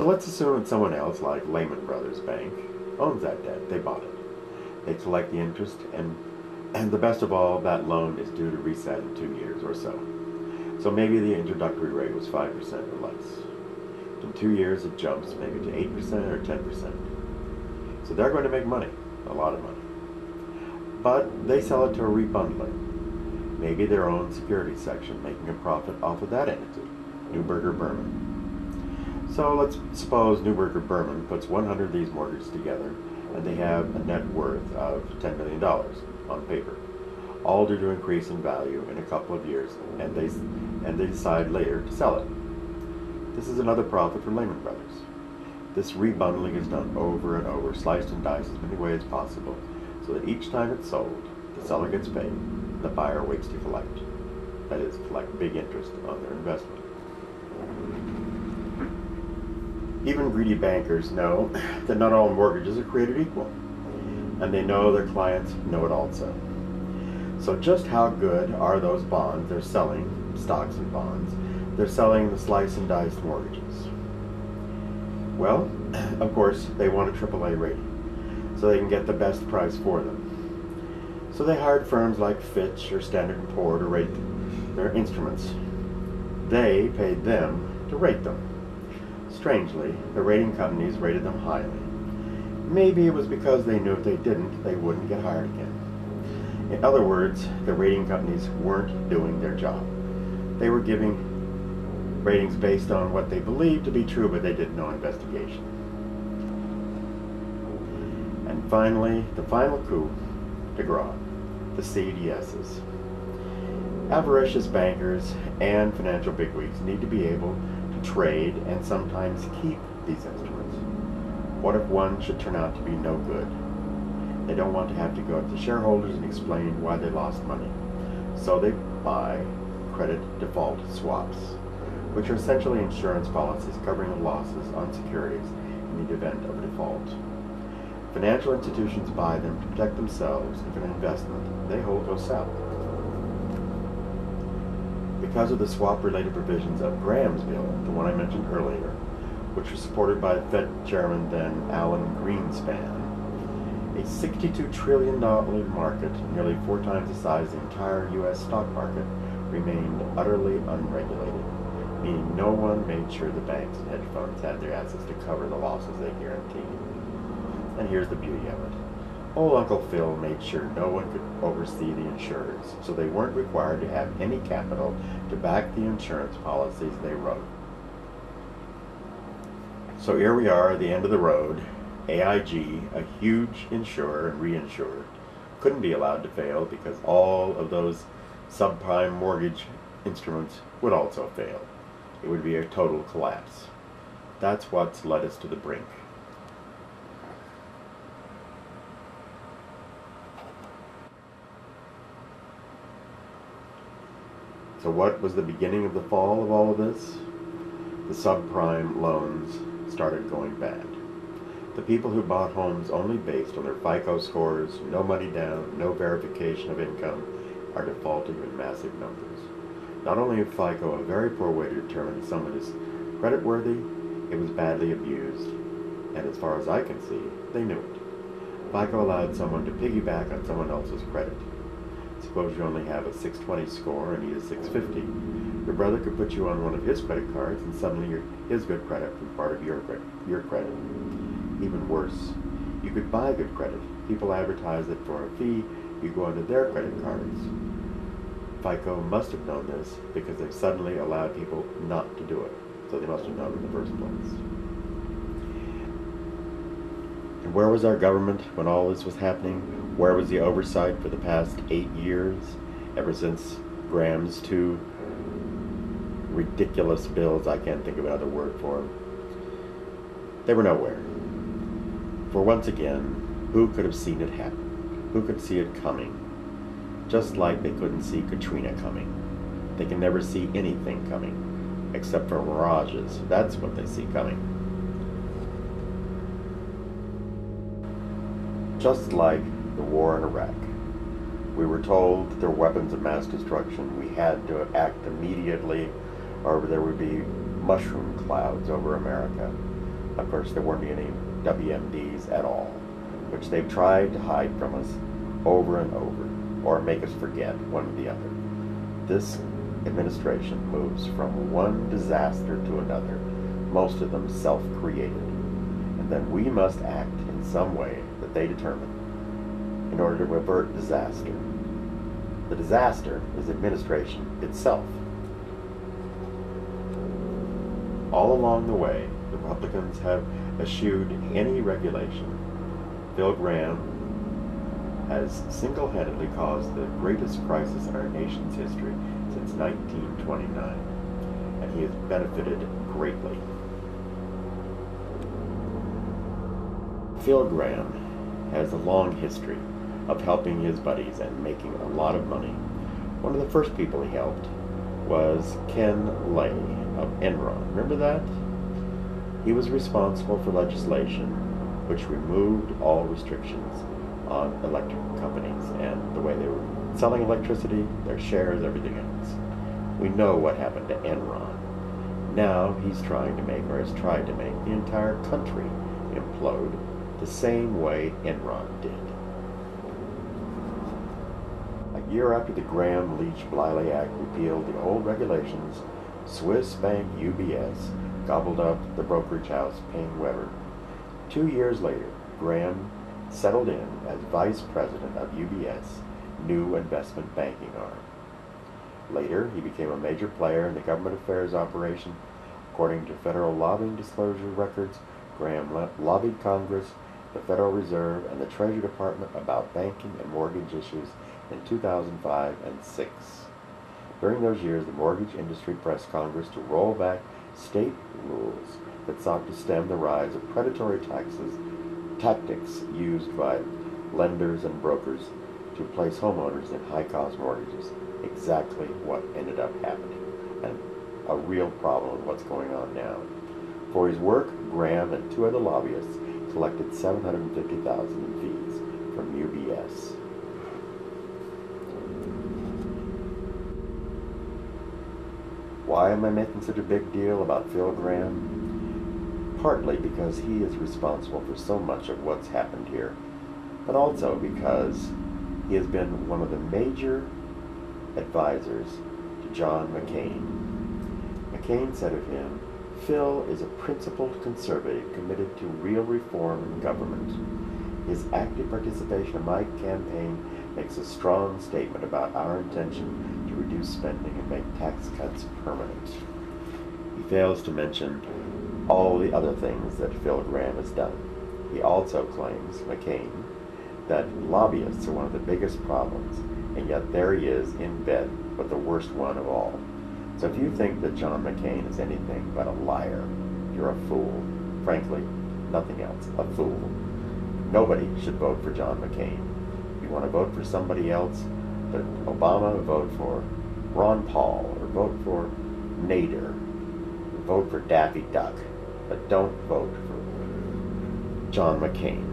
So let's assume that someone else, like Lehman Brothers Bank, owns that debt. They bought it. They collect the interest, and the best of all, that loan is due to reset in 2 years or so. So maybe the introductory rate was 5% or less. In 2 years, it jumps maybe to 8% or 10%. So they're going to make money, a lot of money. But they sell it to a rebundler, maybe their own securities section, making a profit off of that entity, Neuberger Berman. So let's suppose Neuberger Berman puts 100 of these mortgages together, and they have a net worth of $10 million on paper, all due to increase in value in a couple of years, and they decide later to sell it. This is another profit for Lehman Brothers. This rebundling is done over and over, sliced and diced as many ways as possible, so that each time it's sold, the seller gets paid, and the buyer waits to collect. That is, collect big interest on their investment. Even greedy bankers know that not all mortgages are created equal, and they know their clients know it also. So just how good are those bonds they're selling, stocks and bonds, they're selling the slice and diced mortgages? Well, of course, they want a AAA rating, so they can get the best price for them. So they hired firms like Fitch or Standard & Poor to rate their instruments. They paid them to rate them. Strangely, the rating companies rated them highly. Maybe it was because they knew if they didn't, they wouldn't get hired again. In other words, the rating companies weren't doing their job. They were giving ratings based on what they believed to be true, but they did no investigation. And finally, the final coup de grace, the CDSs. Avaricious bankers and financial bigwigs need to be able to trade and sometimes keep these instruments. What if one should turn out to be no good? They don't want to have to go to the shareholders and explain why they lost money. So they buy credit default swaps, which are essentially insurance policies covering the losses on securities in the event of a default. Financial institutions buy them to protect themselves if an investment they hold goes south. Because of the swap-related provisions of Graham's bill, the one I mentioned earlier, which was supported by Fed Chairman then Alan Greenspan, a $62 trillion market, nearly 4 times the size of the entire U.S. stock market, remained utterly unregulated, meaning no one made sure the banks and hedge funds had their assets to cover the losses they guaranteed. And here's the beauty of it. Old Uncle Phil made sure no one could oversee the insurers, so they weren't required to have any capital to back the insurance policies they wrote. So here we are at the end of the road. AIG, a huge insurer and reinsurer, couldn't be allowed to fail because all of those subprime mortgage instruments would also fail. It would be a total collapse. That's what's led us to the brink. So what was the beginning of the fall of all of this? The subprime loans started going bad. The people who bought homes only based on their FICO scores, no money down, no verification of income, are defaulting in massive numbers. Not only is FICO a very poor way to determine if someone is creditworthy, it was badly abused, and as far as I can see, they knew it. FICO allowed someone to piggyback on someone else's credit. Suppose you only have a 620 score and need a 650. Your brother could put you on one of his credit cards, and suddenly his good credit was part of your credit. Even worse, you could buy good credit. People advertise that for a fee, you go onto their credit cards. FICO must have known this because they suddenly allowed people not to do it. So they must have known in the first place. And where was our government when all this was happening? Where was the oversight for the past 8 years, ever since Graham's 2 ridiculous bills? I can't think of another word for them. They were nowhere. For once again, who could have seen it happen? Who could see it coming? Just like they couldn't see Katrina coming. They can never see anything coming, except for mirages. That's what they see coming. Just like the war in Iraq. We were told that there were weapons of mass destruction. We had to act immediately, or there would be mushroom clouds over America. Of course, there weren't any WMDs at all, which they've tried to hide from us over and over, or make us forget, one or the other. This administration moves from one disaster to another, most of them self-created, and then we must act in some way that they determine in order to avert disaster. The disaster is administration itself. All along the way, the Republicans have eschewed any regulation. Phil Gramm has single-handedly caused the greatest crisis in our nation's history since 1929, and he has benefited greatly. Phil Gramm has a long history of helping his buddies and making a lot of money. One of the first people he helped was Ken Lay of Enron. Remember that? He was responsible for legislation which removed all restrictions on electric companies and the way they were selling electricity, their shares, everything else. We know what happened to Enron. Now he's trying to make, or has tried to make, the entire country implode the same way Enron did. A year after the Gramm-Leach-Bliley Act repealed the old regulations, Swiss bank UBS gobbled up the brokerage house Paine-Webber. 2 years later, Gramm settled in as vice president of UBS' new investment banking arm. Later, he became a major player in the government affairs operation. According to federal lobbying disclosure records, Gramm lobbied Congress, the Federal Reserve, and the Treasury Department about banking and mortgage issues in 2005 and 6. During those years, the mortgage industry pressed Congress to roll back state rules that sought to stem the rise of predatory tactics used by lenders and brokers to place homeowners in high-cost mortgages. Exactly what ended up happening, and a real problem with what's going on now. For his work, Gramm and 2 other lobbyists collected $750,000 in fees from UBS. Why am I making such a big deal about Phil Gramm? Partly because he is responsible for so much of what's happened here, but also because he has been one of the major advisors to John McCain. McCain said of him, "Phil is a principled conservative committed to real reform in government. His active participation in my campaign makes a strong statement about our intention to reduce spending and make tax cuts permanent." He fails to mention all the other things that Phil Gramm has done. He also claims, McCain, that lobbyists are one of the biggest problems, and yet there he is in bed with the worst one of all. So if you think that John McCain is anything but a liar, you're a fool. Frankly, nothing else, a fool. Nobody should vote for John McCain. If you want to vote for somebody else, but Obama, vote for Ron Paul, or vote for Nader, vote for Daffy Duck, but don't vote for John McCain.